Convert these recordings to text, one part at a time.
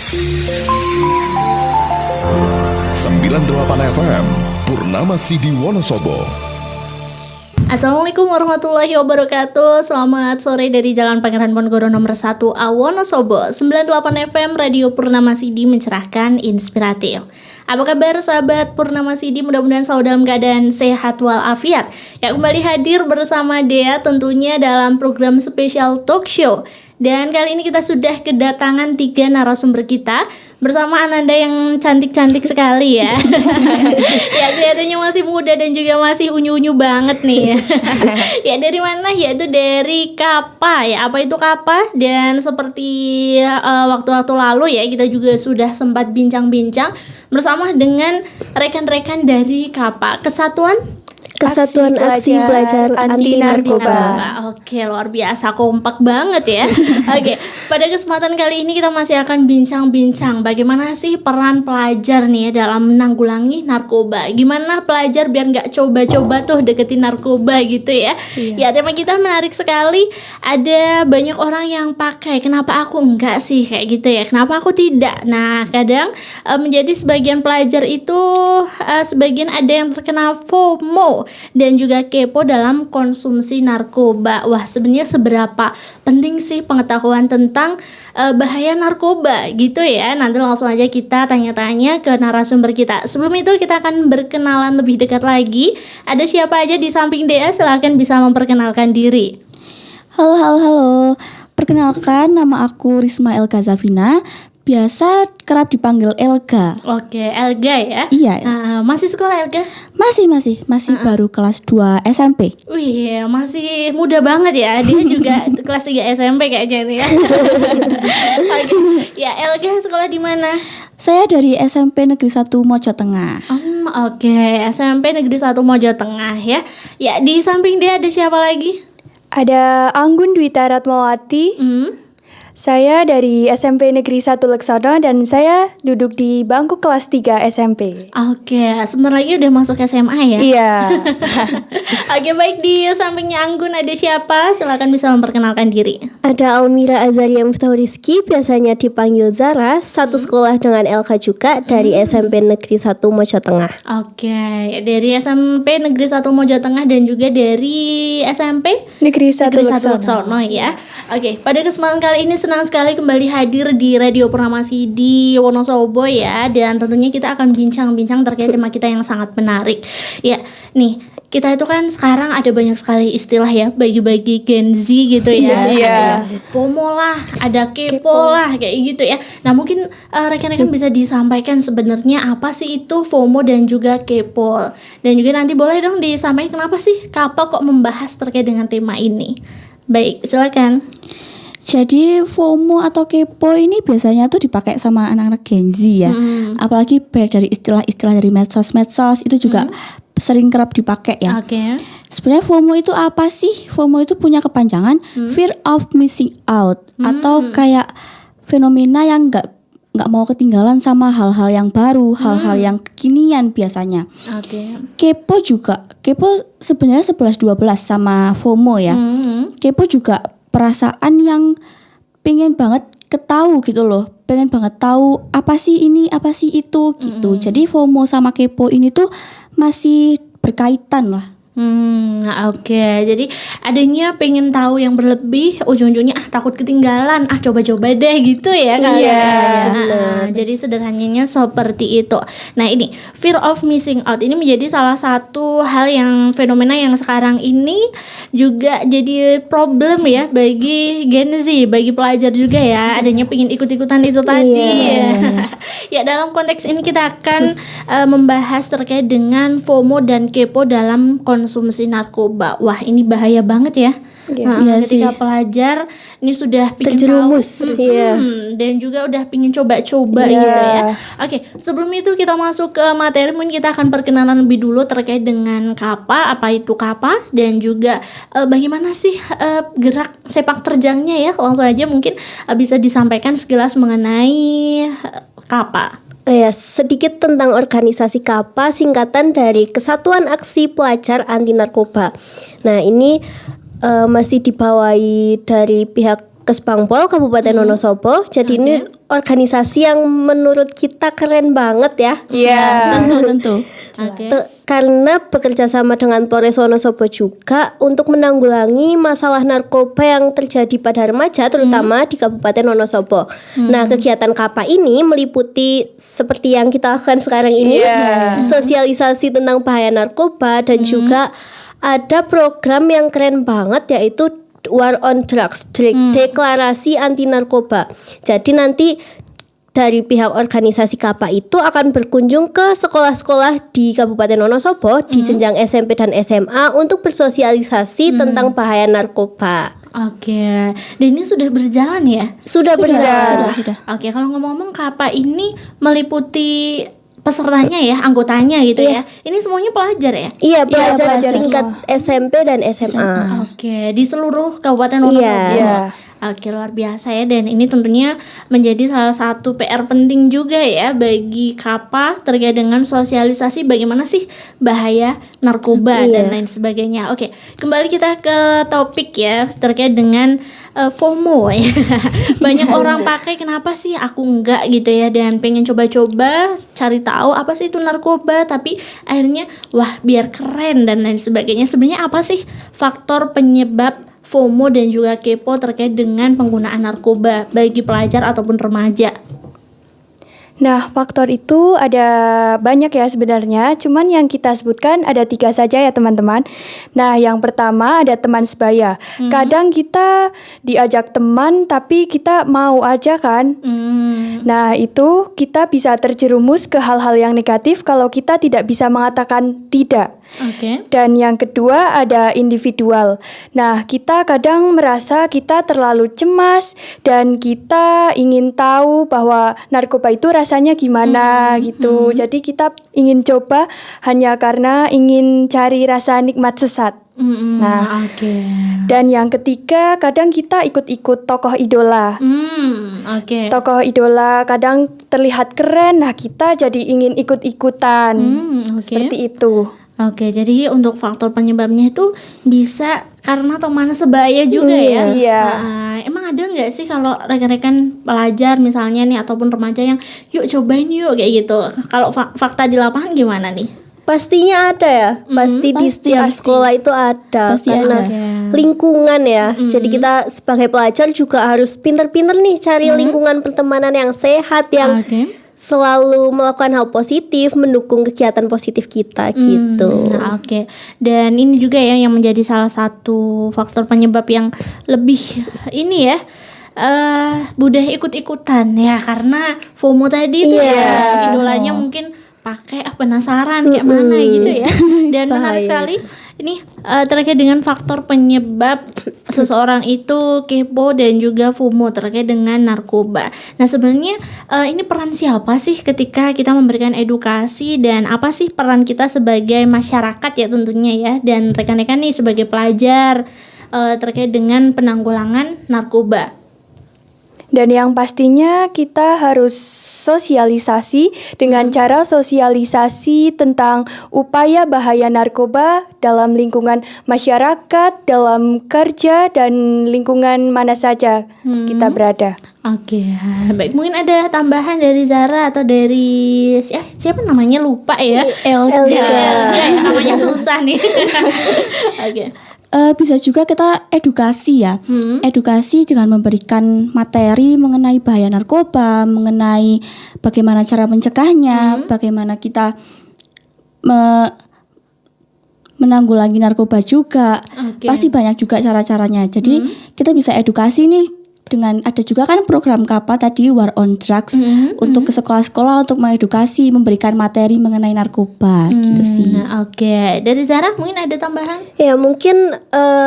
98 FM Purnama Sidi Wonosobo. Assalamualaikum warahmatullahi wabarakatuh. Selamat sore dari Jalan Pangeran Ponorogo nomor 1A Wonosobo. 98 FM Radio Purnama Sidi mencerahkan, inspiratif. Apa kabar sahabat Purnama Sidi? Mudah-mudahan selalu dalam keadaan sehat walafiat. Ya, kembali hadir bersama Dea tentunya dalam program spesial talk show. Dan kali ini kita sudah kedatangan 3 narasumber kita bersama Ananda yang cantik-cantik sekali ya. Ya, kelihatannya masih muda dan juga masih unyu-unyu banget nih. Ya, dari mana? Yaitu dari Kapa ya. Apa itu Kapa? Dan seperti waktu-waktu lalu ya, kita juga sudah sempat bincang-bincang bersama dengan rekan-rekan dari Kapa, Kesatuan Aksi Pelajar Anti Narkoba. Oke, luar biasa, kompak banget ya. Oke, pada kesempatan kali ini kita masih akan bincang-bincang bagaimana sih peran pelajar nih ya dalam menanggulangi narkoba. Gimana pelajar biar nggak coba-coba tuh deketin narkoba gitu ya. Ya, tema kita menarik sekali. Ada banyak orang yang pakai, kenapa aku enggak sih kayak gitu ya? Kenapa aku tidak? Nah, kadang menjadi sebagian pelajar itu sebagian ada yang terkena FOMO dan juga kepo dalam konsumsi narkoba. Wah, sebenarnya seberapa penting sih pengetahuan tentang bahaya narkoba gitu ya? Nanti langsung aja kita tanya-tanya ke narasumber kita. Sebelum itu kita akan berkenalan lebih dekat lagi. Ada siapa aja di samping Dea? Silahkan bisa memperkenalkan diri. Halo. Perkenalkan, nama aku Risma Elga Zafina. Biasa kerap dipanggil Elga. Oke, Elga ya? Iya. Masih sekolah Elga? Masih baru kelas 2 SMP. Wih, masih muda banget ya. Dia juga kelas 3 SMP kayaknya nih ya. Oke. Ya, Elga sekolah di mana? Saya dari SMP Negeri 1 Mojo Tengah. Oke, SMP Negeri 1 Mojo Tengah ya. Ya, di samping dia ada siapa lagi? Ada Anggun Dwita Ratmawati. Saya dari SMP Negeri 1 Leksono dan saya duduk di bangku kelas 3 SMP. Oke, sebentar lagi udah masuk SMA ya? Iya. Oke, baik, di sampingnya Anggun ada siapa? Silakan bisa memperkenalkan diri. Ada Almira Azaria Miftahul Rizky, biasanya dipanggil Zara, satu sekolah dengan Elka juga dari SMP Negeri 1 Mojo Tengah. Oke, dari SMP Negeri 1 Mojo Tengah dan juga dari SMP Negeri 1 Leksono ya. Oke, pada kesempatan kali ini senang sekali kembali hadir di Radio Purnama Sidi Wonosobo ya. Dan tentunya kita akan bincang-bincang terkait tema kita yang sangat menarik. Ya, nih kita itu kan sekarang ada banyak sekali istilah ya, bagi-bagi Gen Z gitu ya. Iya. FOMO lah, ada kepo lah kayak gitu ya. Nah, mungkin rekan-rekan bisa disampaikan sebenarnya apa sih itu FOMO dan juga kepo. Dan juga nanti boleh dong disampaikan kenapa sih Kapa kok membahas terkait dengan tema ini. Baik, silakan. Jadi FOMO atau kepo ini biasanya tuh dipakai sama anak-anak Gen Z ya. Apalagi baik dari istilah-istilah dari medsos itu juga sering kerap dipakai ya. Oke. Sebenarnya FOMO itu apa sih? FOMO itu punya kepanjangan fear of missing out atau kayak fenomena yang nggak mau ketinggalan sama hal-hal yang baru, hal-hal yang kekinian biasanya. Oke. Kepo sebenarnya 11-12 sama FOMO ya. Kepo juga perasaan yang pengen banget ketahu gitu loh, pengen banget tahu apa sih ini, apa sih itu gitu. Jadi FOMO sama kepo ini tuh masih berkaitan lah. Oke. Jadi adanya pengen tahu yang berlebih, ujung-ujungnya takut ketinggalan, coba-coba deh gitu ya kan. Jadi sederhananya seperti itu. Nah, ini fear of missing out ini menjadi salah satu hal yang fenomena yang sekarang ini juga jadi problem ya bagi Gen Z, bagi pelajar juga ya. Adanya pengen ikut-ikutan itu tadi. Ya, dalam konteks ini kita akan membahas terkait dengan FOMO dan kepo dalam konsumsi narkoba. Wah, ini bahaya banget ya. Ketika pelajar ini sudah pingin terjerumus dan juga udah pingin coba-coba gitu ya. Oke, sebelum itu kita masuk ke materi, mungkin kita akan perkenalan lebih dulu terkait dengan Kapa, apa itu Kapa dan juga bagaimana sih gerak sepak terjangnya ya. Langsung aja mungkin bisa disampaikan sekilas mengenai Kapa. Ya, sedikit tentang organisasi Kapa, singkatan dari Kesatuan Aksi Pelajar Anti Narkoba. Nah, ini masih dibawahi dari pihak Kesbangpol Kabupaten Wonosobo. Jadi ini organisasi yang menurut kita keren banget ya. Iya. Tentu. Oke. Karena bekerja sama dengan Polres Wonosobo juga untuk menanggulangi masalah narkoba yang terjadi pada remaja terutama di Kabupaten Wonosobo. Nah, kegiatan KAPA ini meliputi seperti yang kita lakukan sekarang ini, sosialisasi tentang bahaya narkoba dan juga ada program yang keren banget yaitu War on Drugs, deklarasi anti narkoba. Jadi nanti dari pihak organisasi KAPA itu akan berkunjung ke sekolah-sekolah di Kabupaten Wonosobo di jenjang SMP dan SMA untuk bersosialisasi tentang bahaya narkoba. Oke, dan ini sudah berjalan ya? Sudah berjalan. Sudah. Oke, kalau ngomong-ngomong KAPA ini meliputi pesertanya ya, anggotanya gitu ya. Ini semuanya pelajar ya? Iya, pelajar pelajar tingkat SMP dan SMA. Oke, di seluruh Kabupaten Wonosobo. Iya. Oke, luar biasa ya, dan ini tentunya menjadi salah satu PR penting juga ya bagi KAPA terkait dengan sosialisasi bagaimana sih bahaya narkoba dan lain sebagainya. Oke, kembali kita ke topik ya terkait dengan FOMO ya. Banyak orang pakai, kenapa sih aku enggak gitu ya, dan pengen coba-coba cari tahu apa sih itu narkoba, tapi akhirnya wah biar keren dan lain sebagainya. Sebenarnya apa sih faktor penyebab FOMO dan juga kepo terkait dengan penggunaan narkoba bagi pelajar ataupun remaja? Nah, faktor itu ada banyak ya sebenarnya, cuman yang kita sebutkan ada 3 saja ya teman-teman. Nah, yang pertama ada teman sebaya. Kadang kita diajak teman tapi kita mau aja kan. Nah, itu kita bisa terjerumus ke hal-hal yang negatif kalau kita tidak bisa mengatakan tidak. Oke. Dan yang kedua ada individual. Nah, kita kadang merasa kita terlalu cemas dan kita ingin tahu bahwa narkoba itu rasanya gimana gitu. Jadi kita ingin coba hanya karena ingin cari rasa nikmat sesat. Nah, Oke. dan yang ketiga kadang kita ikut-ikut tokoh idola. Oke. Tokoh idola kadang terlihat keren, nah kita jadi ingin ikut-ikutan. Oke. Seperti itu. Oke, jadi untuk faktor penyebabnya itu bisa karena teman sebaya juga ya. Iya. Emang ada nggak sih kalau rekan-rekan pelajar misalnya nih ataupun remaja yang yuk cobain yuk kayak gitu. Kalau fakta di lapangan gimana nih? Pastinya ada ya. Pasti di setiap sekolah itu ada. Pasti karena ada. lingkungan ya. Jadi kita sebagai pelajar juga harus pinter-pinter nih cari lingkungan pertemanan yang sehat, yang selalu melakukan hal positif, mendukung kegiatan positif kita gitu. Nah, oke. Dan ini juga ya yang menjadi salah satu faktor penyebab yang lebih ini ya, mudah ikut-ikutan ya, karena FOMO tadi itu ya, idolanya mungkin pakai penasaran kayak mana gitu ya. Dan menarik sekali ini terkait dengan faktor penyebab seseorang itu kepo dan juga FOMO terkait dengan narkoba. Nah, sebenarnya ini peran siapa sih ketika kita memberikan edukasi, dan apa sih peran kita sebagai masyarakat ya tentunya ya, dan rekan-rekan nih sebagai pelajar terkait dengan penanggulangan narkoba? Dan yang pastinya kita harus sosialisasi dengan cara sosialisasi tentang upaya bahaya narkoba dalam lingkungan masyarakat, dalam kerja, dan lingkungan mana saja kita berada. Oke, baik, mungkin ada tambahan dari Zara atau dari siapa namanya, lupa ya. Namanya susah nih. Oke. Bisa juga kita edukasi ya, edukasi dengan memberikan materi mengenai bahaya narkoba, mengenai bagaimana cara mencegahnya, bagaimana kita menanggulangi narkoba juga. Pasti banyak juga cara-caranya. Jadi kita bisa edukasi nih dengan ada juga kan program KAPA tadi, War on Drugs, untuk ke sekolah-sekolah untuk mengedukasi, memberikan materi mengenai narkoba gitu sih. Oke, dari Zara mungkin ada tambahan? Ya mungkin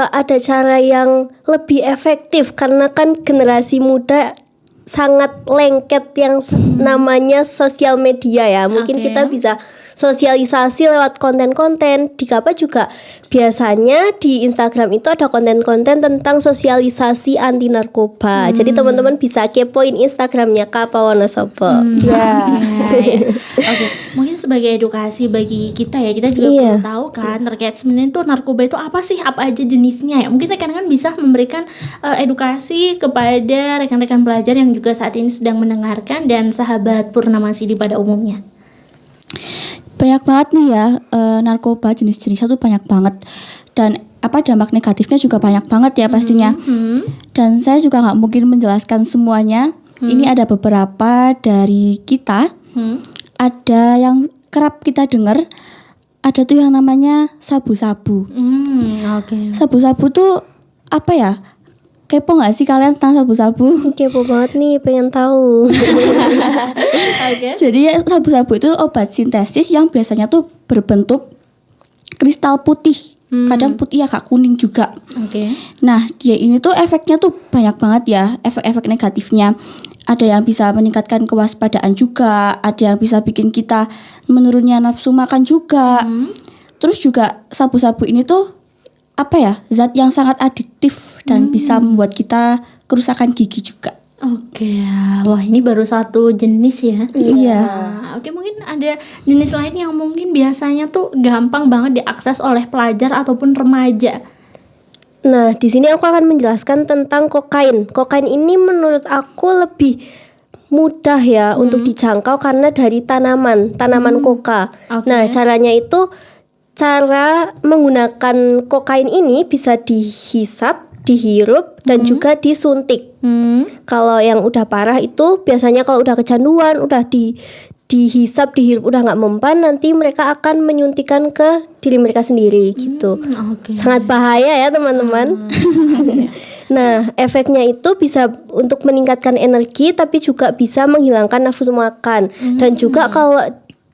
ada cara yang lebih efektif karena kan generasi muda sangat lengket yang namanya sosial media ya. Mungkin kita bisa sosialisasi lewat konten-konten. Di Kapa juga biasanya di Instagram itu ada konten-konten tentang sosialisasi anti narkoba. Jadi teman-teman bisa kepoin Instagramnya Kapa Wonosobo. Ya. Oke, mungkin sebagai edukasi bagi kita ya, kita juga Iya. perlu tahu kan terkait sebenarnya tuh narkoba itu apa sih, apa aja jenisnya ya. Mungkin rekan-rekan bisa memberikan edukasi kepada rekan-rekan pelajar yang juga saat ini sedang mendengarkan dan sahabat Purnama Sidi pada umumnya. Banyak banget nih ya, narkoba jenis-jenisnya tuh banyak banget. Dan dampak negatifnya juga banyak banget ya pastinya. Dan saya juga nggak mungkin menjelaskan semuanya. Ini ada beberapa dari kita. Ada yang kerap kita dengar, ada tuh yang namanya sabu-sabu. Oke. Sabu-sabu tuh apa ya? Kepo nggak sih kalian tentang sabu-sabu? Kepo banget nih, pengen tahu. Oke. Jadi sabu-sabu itu obat sintesis yang biasanya tuh berbentuk kristal putih. Kadang putih agak kuning juga. Oke. Nah, dia ini tuh efeknya tuh banyak banget ya, efek-efek negatifnya. Ada yang bisa meningkatkan kewaspadaan juga, ada yang bisa bikin kita menurunnya nafsu makan juga. Terus juga sabu-sabu ini tuh apa ya, zat yang sangat adiktif dan bisa membuat kita kerusakan gigi juga. Oke, wah ini baru satu jenis ya. Iya. Nah, oke, mungkin ada jenis lain yang mungkin biasanya tuh gampang banget diakses oleh pelajar ataupun remaja. Nah, di sini aku akan menjelaskan tentang kokain. Kokain ini menurut aku lebih mudah ya untuk dijangkau karena dari tanaman koka. Oke. Nah, caranya itu cara menggunakan kokain ini bisa dihisap, dihirup dan juga disuntik. Kalau yang udah parah itu biasanya kalau udah kecanduan, udah dihisap, dihirup udah nggak mempan, nanti mereka akan menyuntikkan ke diri mereka sendiri gitu. Oke. Sangat bahaya ya teman-teman. Nah, efeknya itu bisa untuk meningkatkan energi tapi juga bisa menghilangkan nafsu makan. Dan juga kalau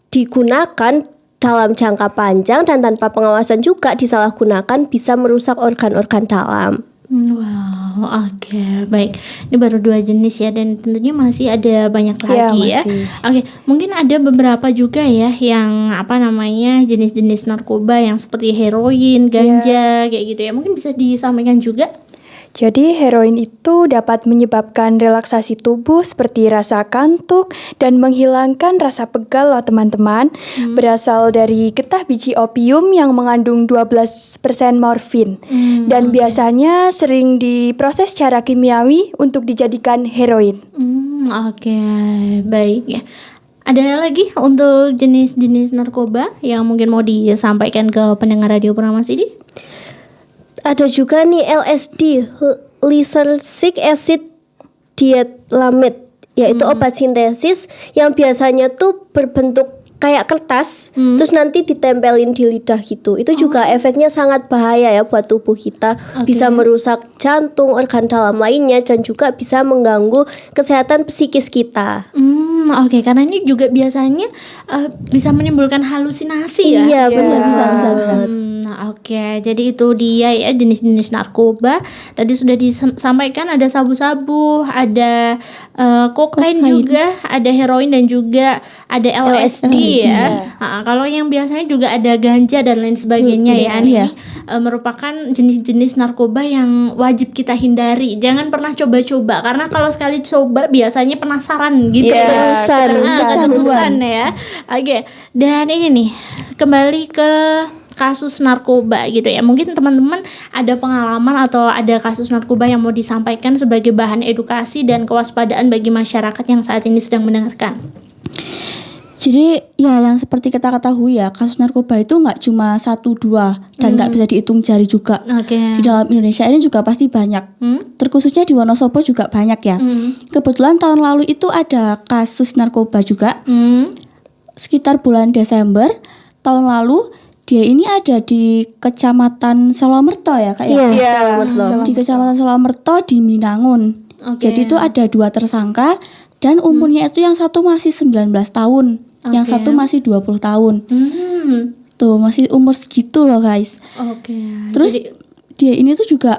digunakan dalam jangka panjang dan tanpa pengawasan juga disalahgunakan bisa merusak organ-organ dalam. Wow, oke, baik. Ini baru 2 jenis ya, dan tentunya masih ada banyak lagi ya. masih. Oke, mungkin ada beberapa juga ya yang jenis-jenis narkoba yang seperti heroin, ganja, kayak gitu ya. Mungkin bisa disampaikan juga. Jadi heroin itu dapat menyebabkan relaksasi tubuh seperti rasa kantuk dan menghilangkan rasa pegal loh teman-teman. Berasal dari getah biji opium yang mengandung 12% morfin. Dan biasanya sering diproses secara kimiawi untuk dijadikan heroin. Oke, baik ya. Ada lagi untuk jenis-jenis narkoba yang mungkin mau disampaikan ke pendengar Radio Purnama Sidi? Ada juga nih LSD, lysergic acid diethylamide, yaitu obat sintesis yang biasanya tuh berbentuk kayak kertas, terus nanti ditempelin di lidah gitu. Itu juga efeknya sangat bahaya ya buat tubuh kita. Bisa merusak jantung, organ dalam lainnya, dan juga bisa mengganggu kesehatan psikis kita. Oke, karena ini juga biasanya bisa menimbulkan halusinasi ya. Iya, benar. Bisa. Oke, jadi itu dia ya jenis-jenis narkoba. Tadi sudah disampaikan ada sabu-sabu, ada kokain juga, ada heroin dan juga ada LSD ya. Kalau yang biasanya juga ada ganja dan lain sebagainya ya. Ini merupakan jenis-jenis narkoba yang wajib kita hindari. Jangan pernah coba-coba karena kalau sekali coba biasanya penasaran gitu. Keterusan ya. Oke, dan ini nih kembali ke kasus narkoba gitu ya. Mungkin teman-teman ada pengalaman atau ada kasus narkoba yang mau disampaikan sebagai bahan edukasi dan kewaspadaan bagi masyarakat yang saat ini sedang mendengarkan. Jadi ya yang seperti kita ketahui ya, kasus narkoba itu nggak cuma 1-2 dan nggak bisa dihitung jari juga. Oke. Di dalam Indonesia ini juga pasti banyak. Terkhususnya di Wonosobo juga banyak ya. Kebetulan tahun lalu itu ada kasus narkoba juga. Sekitar bulan Desember tahun lalu, dia ini ada di Kecamatan Solomerto ya Kak ya? Di Kecamatan Solomerto di Minangun. Jadi itu ada 2 tersangka dan umurnya itu yang satu masih 19 tahun, yang satu masih 20 tahun. Tuh masih umur segitu loh guys. Oke. Terus dia ini tuh juga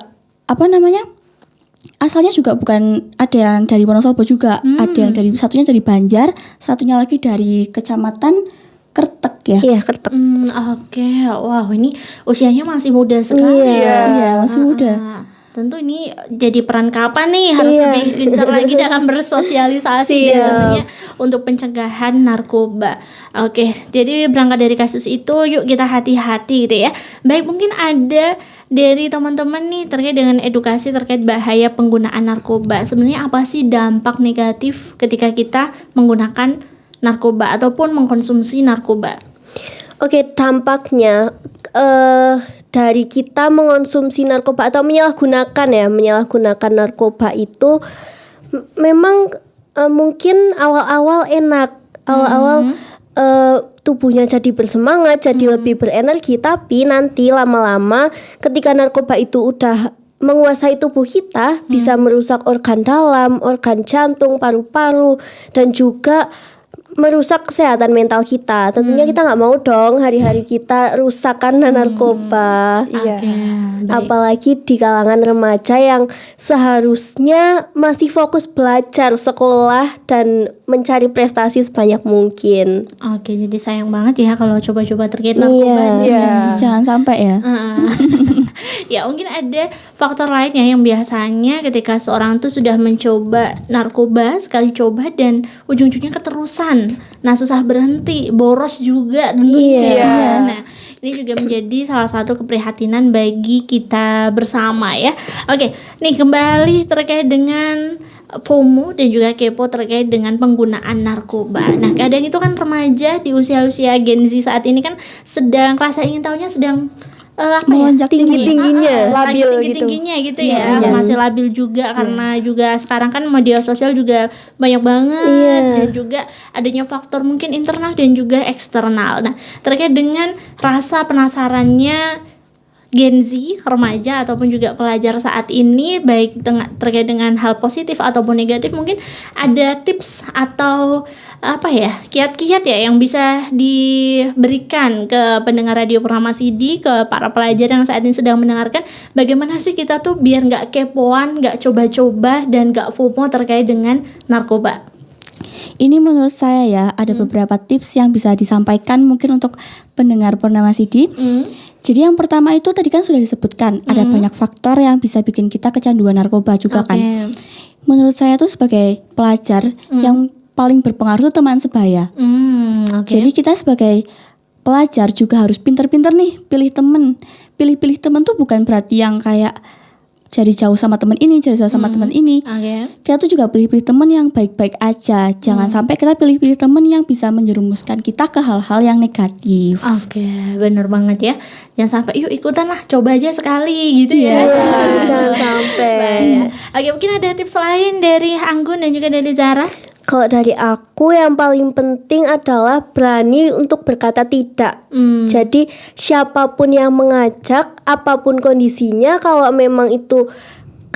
asalnya juga bukan, ada yang dari Wonosobo juga, ada yang dari satunya dari Banjar, satunya lagi dari Kecamatan Kertek ya. Iya, kertek. Oke. Wow, ini usianya masih muda sekali. Iya, masih muda. Tentu ini jadi peran kapan nih harus lebih gencar lagi dalam bersosialisasi dan tentunya untuk pencegahan narkoba. Oke, jadi berangkat dari kasus itu yuk kita hati-hati gitu ya. Baik, mungkin ada dari teman-teman nih terkait dengan edukasi terkait bahaya penggunaan narkoba. Sebenarnya apa sih dampak negatif ketika kita menggunakan narkoba ataupun mengkonsumsi narkoba? Oke, dampaknya dari kita mengonsumsi narkoba atau menyalahgunakan narkoba itu memang mungkin awal-awal enak, tubuhnya jadi bersemangat, jadi lebih berenergi, tapi nanti lama-lama ketika narkoba itu udah menguasai tubuh kita, bisa merusak organ dalam, organ jantung, paru-paru, dan juga merusak kesehatan mental kita. Tentunya kita nggak mau dong hari-hari kita rusak karena narkoba. Iya. Apalagi di kalangan remaja yang seharusnya masih fokus belajar, sekolah, dan mencari prestasi sebanyak mungkin. Oke, jadi sayang banget ya kalau coba-coba terkait narkoba. Iya. Jangan sampai ya. Ya, mungkin ada faktor lainnya yang biasanya ketika seorang tuh sudah mencoba narkoba sekali coba dan ujung-ujungnya keterusan. Nah, susah berhenti, boros juga tentunya. Iya. Nah, ini juga menjadi salah satu keprihatinan bagi kita bersama ya. Oke, nih kembali terkait dengan FOMO dan juga kepo terkait dengan penggunaan narkoba. Nah, kadang itu kan remaja di usia-usia Gen Z saat ini kan sedang rasa ingin tahunya sedang Melonjak tinggi-tingginya. lagi Labil tinggi-tingginya gitu ya. Masih labil juga karena juga sekarang kan media sosial juga banyak banget dan juga adanya faktor mungkin internal dan juga eksternal. Nah, terkait dengan rasa penasarannya Gen Z, remaja ataupun juga pelajar saat ini baik terkait dengan hal positif ataupun negatif, mungkin ada tips atau kiat-kiat ya yang bisa diberikan ke pendengar Radio Purnama CD, ke para pelajar yang saat ini sedang mendengarkan, bagaimana sih kita tuh biar nggak kepoan, nggak coba-coba dan nggak FOMO terkait dengan narkoba. Ini menurut saya ya ada beberapa tips yang bisa disampaikan mungkin untuk pendengar Purnama CD. Jadi yang pertama itu tadi kan sudah disebutkan ada banyak faktor yang bisa bikin kita kecanduan narkoba juga kan. Menurut saya tuh sebagai pelajar yang paling berpengaruh tuh teman sebaya. Jadi kita sebagai pelajar juga harus pinter-pinter nih pilih temen. Pilih-pilih temen tuh bukan berarti yang kayak jadi jauh sama teman ini, jadi jauh sama teman ini. Kita tuh juga pilih-pilih teman yang baik-baik aja. Jangan sampai kita pilih-pilih teman yang bisa menjerumuskan kita ke hal-hal yang negatif. Oke, bener banget ya. Jangan sampai yuk ikutan lah, coba aja sekali gitu ya. Jangan sampai. Baik. Oke, mungkin ada tips lain dari Anggun dan juga dari Zara. Kalau dari aku yang paling penting adalah berani untuk berkata tidak. Jadi siapapun yang mengajak, apapun kondisinya, kalau memang itu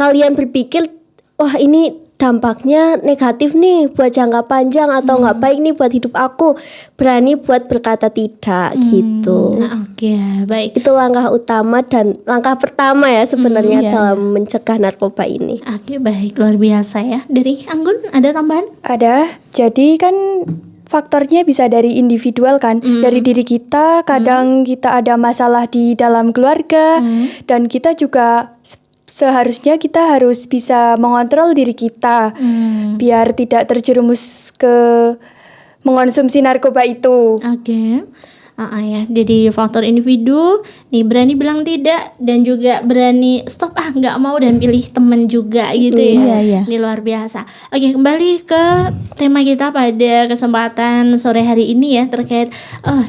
kalian berpikir wah ini dampaknya negatif nih buat jangka panjang atau nggak baik nih buat hidup aku, berani buat berkata tidak gitu. Nah, oke, baik. Itu langkah utama dan langkah pertama ya sebenarnya dalam mencegah narkoba ini. Oke, baik, luar biasa ya. Dari Anggun ada tambahan? Ada. Jadi kan faktornya bisa dari individual kan, dari diri kita. Kadang kita ada masalah di dalam keluarga dan kita juga seharusnya kita harus bisa mengontrol diri kita biar tidak terjerumus ke mengonsumsi narkoba itu. Oke. Ya, jadi faktor individu nih berani bilang tidak dan juga berani stop nggak mau dan pilih teman juga gitu ya. Iya. Ini luar biasa. Oke, kembali ke tema kita pada kesempatan sore hari ini ya terkait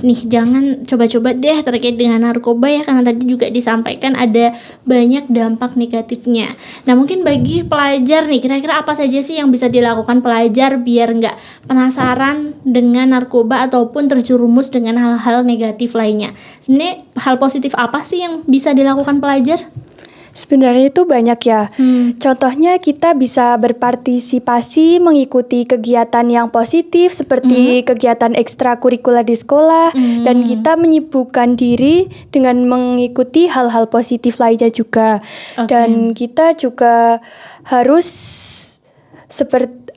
nih jangan coba-coba deh terkait dengan narkoba ya, karena tadi juga disampaikan ada banyak dampak negatifnya. Nah, mungkin bagi pelajar nih kira-kira apa saja sih yang bisa dilakukan pelajar biar nggak penasaran dengan narkoba ataupun terjerumus dengan hal-hal negatif lainnya. Sebenarnya hal positif apa sih yang bisa dilakukan pelajar? Sebenarnya itu banyak ya. Contohnya kita bisa berpartisipasi mengikuti kegiatan yang positif seperti kegiatan ekstrakurikuler di sekolah dan kita menyibukkan diri dengan mengikuti hal-hal positif lainnya juga. Dan kita juga harus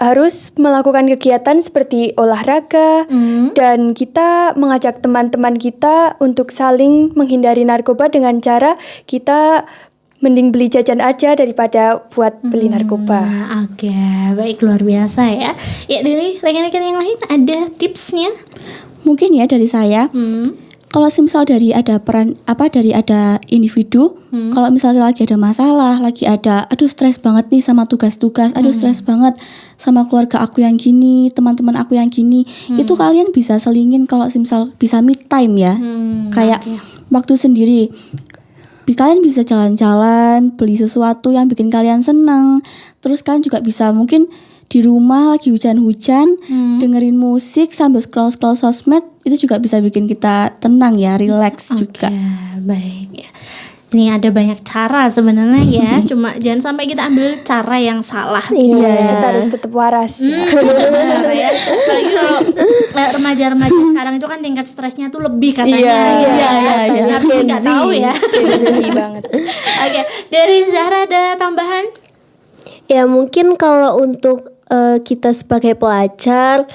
harus melakukan kegiatan seperti olahraga dan kita mengajak teman-teman kita untuk saling menghindari narkoba dengan cara kita mending beli jajan aja daripada buat beli narkoba. Oke, baik, luar biasa ya. Ya, dari rekan-rekan yang lain ada tipsnya? Mungkin ya dari saya. Kalau misal dari ada ada individu, kalau misalnya lagi ada masalah, lagi ada aduh stres banget nih sama tugas-tugas, aduh stres banget sama keluarga aku yang gini, teman-teman aku yang gini, itu kalian bisa selingin kalau misal bisa me time ya. Kayak waktu sendiri. Kalian bisa jalan-jalan, beli sesuatu yang bikin kalian senang. Terus kalian juga bisa mungkin di rumah lagi hujan-hujan, dengerin musik sambil scroll-scroll sosmed, itu juga bisa bikin kita tenang ya, relax juga. Baik ya. Ini ada banyak cara sebenarnya ya, cuma jangan sampai kita ambil cara yang salah. Kita harus tetap waras. Benar ya. Apalagi kalau remaja-remaja sekarang itu kan tingkat stresnya tuh lebih katanya. Iya. Tapi nggak tahu ya. Sedih banget. Oke, dari Zahra ada tambahan? Ya mungkin kalau untuk kita sebagai pelajar,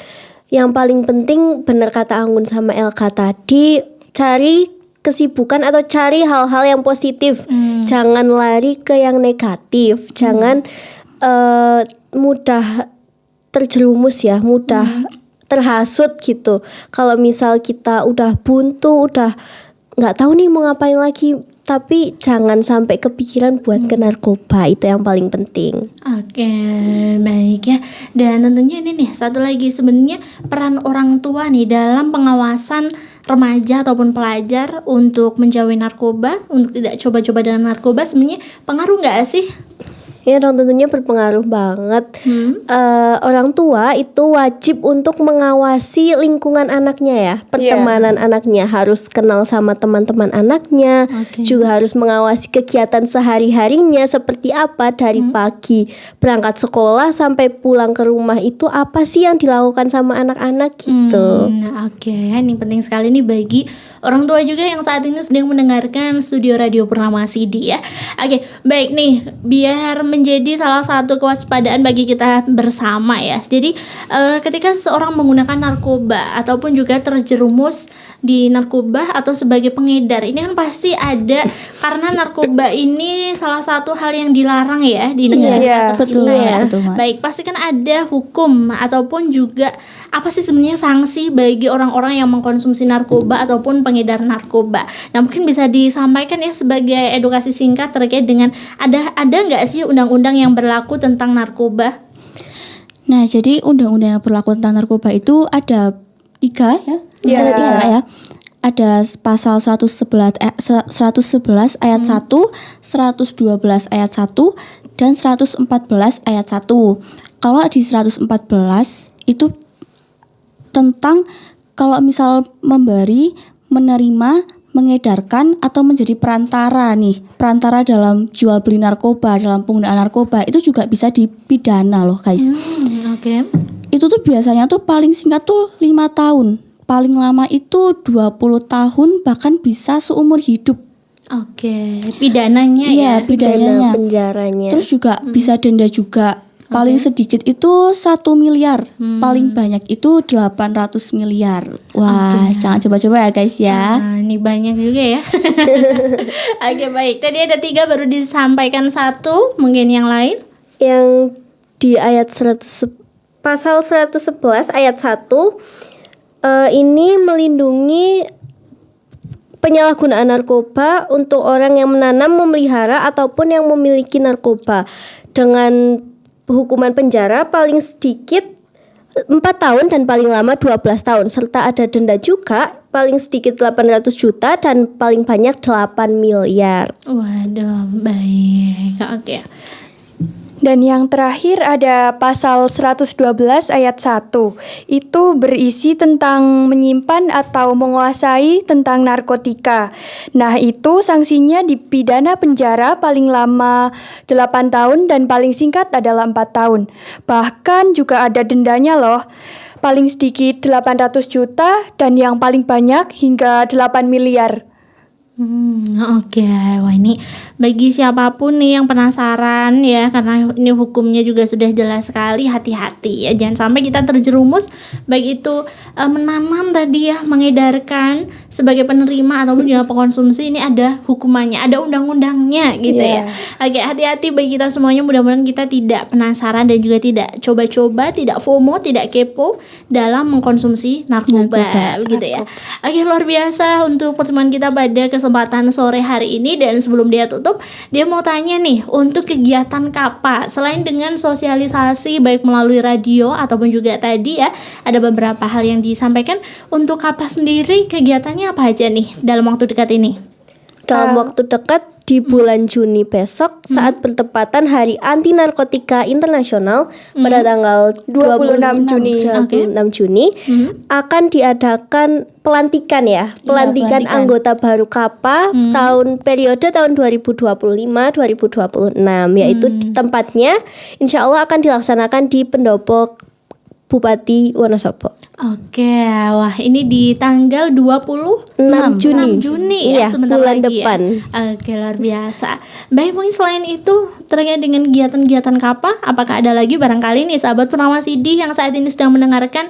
yang paling penting benar kata Anggun sama Elka tadi, cari kesibukan atau cari hal-hal yang positif. Jangan lari ke yang negatif. Jangan mudah terjerumus ya, mudah terhasut gitu. Kalau misal kita udah buntu, udah nggak tahu nih mau ngapain lagi, tapi jangan sampai kepikiran buat ke narkoba, itu yang paling penting. Oke, baik ya. Dan tentunya ini nih satu lagi, sebenarnya peran orang tua nih dalam pengawasan remaja ataupun pelajar untuk menjauhi narkoba, untuk tidak coba-coba dengan narkoba, sebenarnya pengaruh nggak sih? Ya dong, tentunya berpengaruh banget. Orang tua itu wajib untuk mengawasi lingkungan anaknya ya, pertemanan anaknya, harus kenal sama teman-teman anaknya, juga harus mengawasi kegiatan sehari-harinya seperti apa, dari pagi berangkat sekolah sampai pulang ke rumah itu apa sih yang dilakukan sama anak-anak gitu. Oke, ini penting sekali nih bagi orang tua juga yang saat ini sedang mendengarkan Studio Radio Purnama CD ya. Oke, baik nih, biar menjadi salah satu kewaspadaan bagi kita bersama ya. Jadi ketika seseorang menggunakan narkoba ataupun juga terjerumus di narkoba atau sebagai pengedar, ini kan pasti ada karena narkoba ini salah satu hal yang dilarang ya di negara tercinta ya. Baik, pasti kan ada hukum ataupun juga apa sih sebenarnya sanksi bagi orang-orang yang mengkonsumsi narkoba ataupun pengedar narkoba. Nah, mungkin bisa disampaikan ya sebagai edukasi singkat terkait dengan ada nggak sih undang-undang yang berlaku tentang narkoba? Nah, jadi undang-undang yang berlaku tentang narkoba itu ada 3 ya. Ada 3 ya. Ada pasal 111 ayat 1, 112 ayat 1, dan 114 ayat 1. Kalau di 114 itu tentang kalau misal memberi, menerima, mengedarkan atau menjadi perantara perantara dalam jual beli narkoba, dalam penggunaan narkoba, itu juga bisa dipidana loh guys. Oke. Itu tuh biasanya tuh paling singkat tuh 5 tahun, paling lama itu 20 tahun, bahkan bisa seumur hidup. Oke, pidananya Iya, ya. pidananya. Penjaranya. Terus juga bisa denda juga. Paling sedikit itu 1 miliar, paling banyak itu 800 miliar. Wah, jangan coba-coba ya guys ya. Nah, ini banyak juga ya. Oke, baik. Tadi ada 3, baru disampaikan 1, mungkin yang lain? Yang di ayat pasal 111 ayat 1 ini melindungi penyalahgunaan narkoba untuk orang yang menanam, memelihara ataupun yang memiliki narkoba dengan hukuman penjara paling sedikit 4 tahun dan paling lama 12 tahun, serta ada denda juga, paling sedikit 800 juta dan paling banyak 8 miliar. Waduh, baik. Oke. Dan yang terakhir ada pasal 112 ayat 1. Itu berisi tentang menyimpan atau menguasai tentang narkotika. Nah, itu sanksinya dipidana penjara paling lama 8 tahun dan paling singkat adalah 4 tahun. Bahkan juga ada dendanya loh. Paling sedikit 800 juta dan yang paling banyak hingga 8 miliar. Oke. Wah, ini bagi siapapun nih yang penasaran ya, karena ini hukumnya juga sudah jelas sekali, hati-hati ya, jangan sampai kita terjerumus baik itu menanam tadi ya, mengedarkan sebagai penerima ataupun juga pengkonsumsi. Ini ada hukumannya, ada undang-undangnya gitu ya. Oke, hati-hati bagi kita semuanya, mudah-mudahan kita tidak penasaran dan juga tidak coba-coba, tidak FOMO, tidak kepo dalam mengkonsumsi narkoba begitu ya. Oke, luar biasa untuk pertemuan kita pada kesempatan sore hari ini. Dan sebelum dia tutup, dia mau tanya nih, untuk kegiatan KAPA selain dengan sosialisasi baik melalui radio ataupun juga tadi ya ada beberapa hal yang disampaikan, untuk KAPA sendiri kegiatannya apa aja nih dalam waktu dekat ini? Dalam waktu dekat di bulan Juni besok saat bertepatan Hari Anti Narkotika Internasional pada tanggal 26 Juni. 26 Juni akan diadakan pelantikan ya, pelantikan anggota baru KAPA tahun periode tahun 2025-2026, yaitu tempatnya insya Allah akan dilaksanakan di Pendopo Bupati Wonosobo. Oke, wah ini di tanggal 26 Juni ya, Iya, sebentar bulan lagi depan. Ya. Oke, luar biasa. Baik, mungkin selain itu terkait dengan kegiatan-kegiatan KAPA, apakah ada lagi barangkali nih sahabat Purnama CD yang saat ini sedang mendengarkan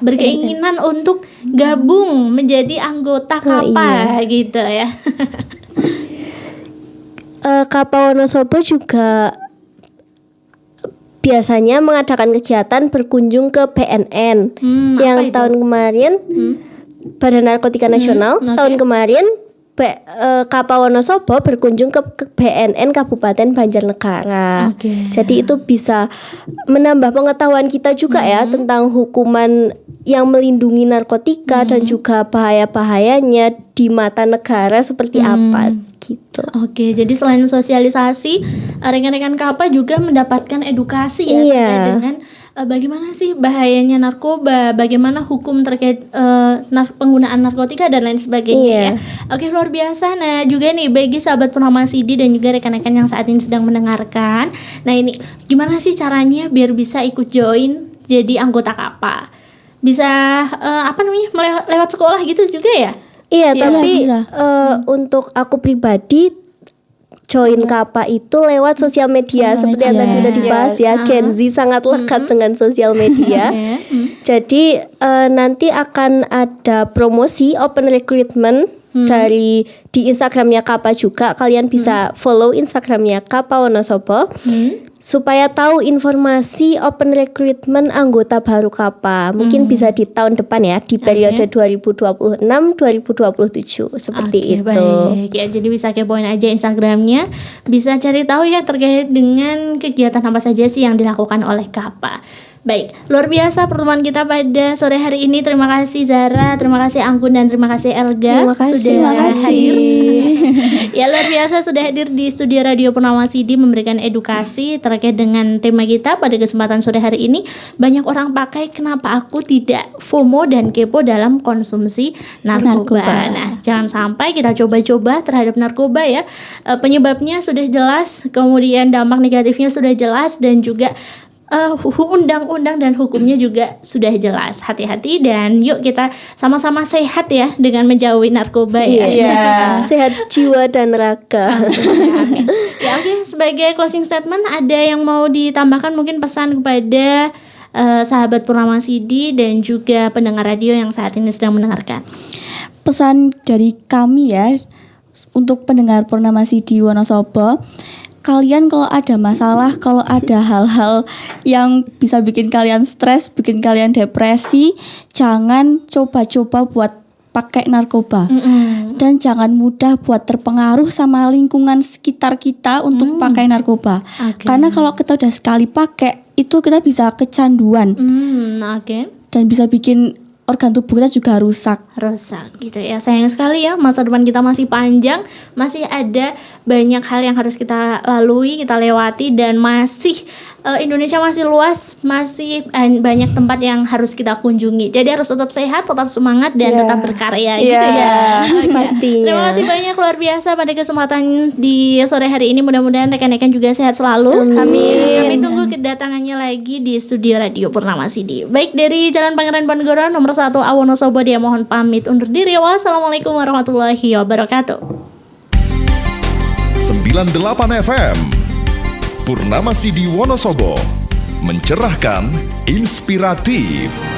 berkeinginan untuk gabung menjadi anggota KAPA gitu ya. KAPA Wonosobo juga biasanya mengadakan kegiatan berkunjung ke BNN yang tahun kemarin Badan Narkotika Nasional tahun kemarin KAPA Wonosobo berkunjung ke BNN Kabupaten Banjarnegara. Jadi itu bisa menambah pengetahuan kita juga ya tentang hukuman yang melindungi narkotika dan juga bahaya-bahayanya di mata negara seperti apa gitu. Oke, jadi selain sosialisasi, rekan-rekan KAPA juga mendapatkan edukasi ya terkait dengan bagaimana sih bahayanya narkoba, bagaimana hukum terkait penggunaan narkotika dan lain sebagainya ya. Oke, luar biasa. Nah, juga nih bagi sahabat Purnama CD dan juga rekan-rekan yang saat ini sedang mendengarkan. Nah, ini gimana sih caranya biar bisa ikut join jadi anggota KAPA? Bisa lewat sekolah gitu juga ya? Iya, tapi untuk aku pribadi join KAPA itu lewat sosial media seperti yang tadi udah dibahas ya. Gen Z sangat lekat dengan sosial media. Jadi nanti akan ada promosi open recruitment di Instagramnya KAPA juga. Kalian bisa follow Instagramnya KAPA Wonosobo supaya tahu informasi open recruitment anggota baru KAPA. Mungkin bisa di tahun depan ya, di periode 2026-2027 seperti itu. Baik. Ya, jadi bisa kepoin aja Instagramnya, bisa cari tahu ya terkait dengan kegiatan apa saja sih yang dilakukan oleh KAPA. Baik, luar biasa pertemuan kita pada sore hari ini. Terima kasih Zara, terima kasih Anggun, dan terima kasih Elga sudah hadir. Ya, luar biasa sudah hadir di studio Radio Purnama CD memberikan edukasi terkait dengan tema kita pada kesempatan sore hari ini. Banyak orang pakai, kenapa aku tidak FOMO dan kepo dalam konsumsi narkoba. Nah, jangan sampai kita coba-coba terhadap narkoba ya. Penyebabnya sudah jelas, kemudian dampak negatifnya sudah jelas, dan juga undang-undang dan hukumnya juga sudah jelas. Hati-hati dan yuk kita sama-sama sehat ya dengan menjauhi narkoba ya. Sehat jiwa dan raga. Ya, oke. Sebagai closing statement, ada yang mau ditambahkan mungkin pesan kepada sahabat Purnama CD dan juga pendengar radio yang saat ini sedang mendengarkan? Pesan dari kami ya untuk pendengar Purnama CD Wonosobo, kalian kalau ada masalah, kalau ada hal-hal yang bisa bikin kalian stres, bikin kalian depresi, jangan coba-coba buat pakai narkoba. Dan jangan mudah buat terpengaruh sama lingkungan sekitar kita untuk pakai narkoba. Karena kalau kita udah sekali pakai, itu kita bisa kecanduan. Dan bisa bikin organ tubuh kita juga rusak gitu ya. Sayang sekali ya, masa depan kita masih panjang, masih ada banyak hal yang harus kita lalui, kita lewati, dan masih Indonesia masih luas, masih banyak tempat yang harus kita kunjungi. Jadi harus tetap sehat, tetap semangat, dan tetap berkarya gitu ya. Pastinya. Terima kasih banyak, luar biasa pada kesempatan di sore hari ini. Mudah-mudahan rekan-rekan juga sehat selalu. Amin. Kami tunggu kedatangannya lagi di studio Radio Purnama CD. Baik, dari Jalan Pangeran Ponegoro nomor 1 Wonosobo, dia mohon pamit undur diri. Wassalamualaikum warahmatullahi wabarakatuh. FM. Purnama CD Wonosobo, mencerahkan, inspiratif.